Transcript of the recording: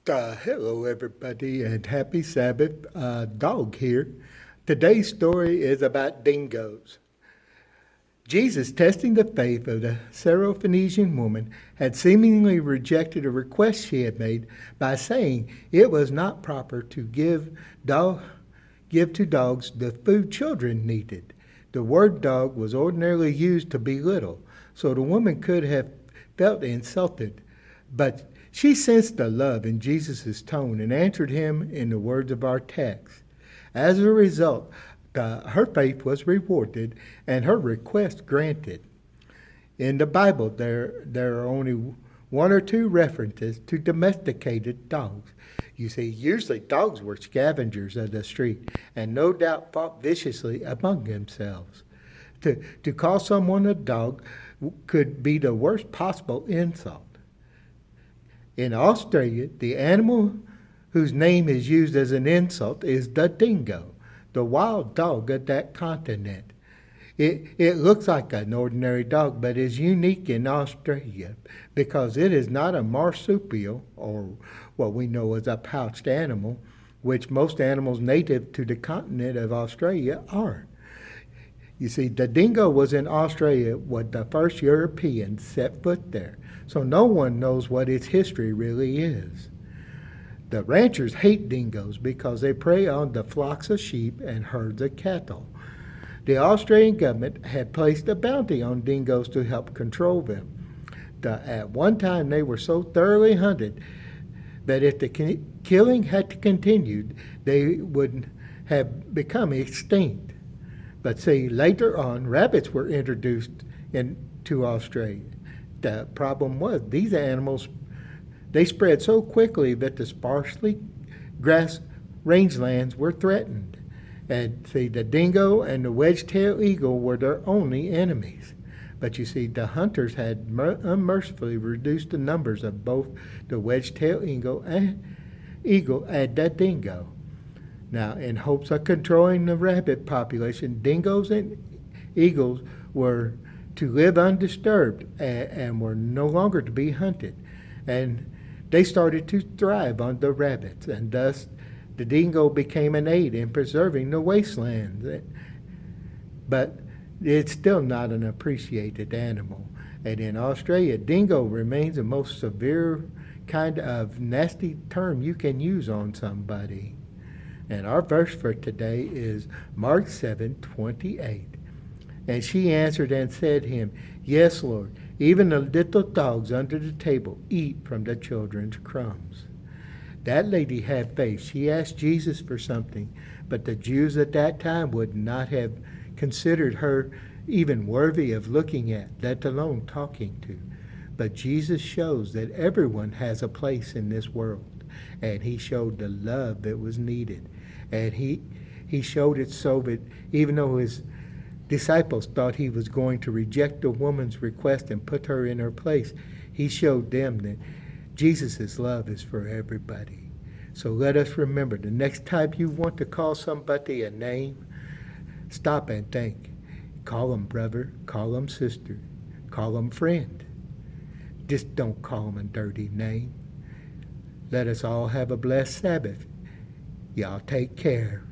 Hello, everybody, and happy Sabbath. Dawg here. Today's story is about dingoes. Jesus, testing the faith of the Syrophoenician woman, had seemingly rejected a request she had made by saying it was not proper to give to dogs the food children needed. The word dog was ordinarily used to belittle, so the woman could have felt insulted. But she sensed the love in Jesus' tone and answered him in the words of our text. As a result, her faith was rewarded and her request granted. In the Bible, there are only one or two references to domesticated dogs. You see, usually dogs were scavengers of the street and no doubt fought viciously among themselves. To call someone a dog could be the worst possible insult. In Australia, the animal whose name is used as an insult is the dingo, the wild dog of that continent. It looks like an ordinary dog, but is unique in Australia because it is not a marsupial, or what we know as a pouched animal, which most animals native to the continent of Australia are. You see, the dingo was in Australia when the first Europeans set foot there, so no one knows what its history really is. The ranchers hate dingoes because they prey on the flocks of sheep and herds of cattle. The Australian government had placed a bounty on dingoes to help control them. At one time, they were so thoroughly hunted that if the killing had continued, they would have become extinct. But see, later on, rabbits were introduced into Australia. The problem was these animals, they spread so quickly that the sparsely grassed rangelands were threatened. And see, the dingo and the wedge-tailed eagle were their only enemies. But you see, the hunters had unmercifully reduced the numbers of both the wedge-tailed eagle and the dingo. Now, in hopes of controlling the rabbit population, dingoes and eagles were to live undisturbed and were no longer to be hunted. And they started to thrive on the rabbits, and thus the dingo became an aid in preserving the wastelands. But it's still not an appreciated animal. And in Australia, dingo remains the most severe kind of nasty term you can use on somebody. And our verse for today is Mark 7:28. And she answered and said to him, Yes, Lord, even the little dogs under the table eat from the children's crumbs. That lady had faith. She asked Jesus for something, but the Jews at that time would not have considered her even worthy of looking at, let alone talking to. But Jesus shows that everyone has a place in this world, and he showed the love that was needed. And he showed it so that even though his disciples thought he was going to reject the woman's request and put her in her place, he showed them that Jesus' love is for everybody. So let us remember, the next time you want to call somebody a name, stop and think. Call them brother, call them sister, call them friend. Just don't call them a dirty name. Let us all have a blessed Sabbath. Y'all take care.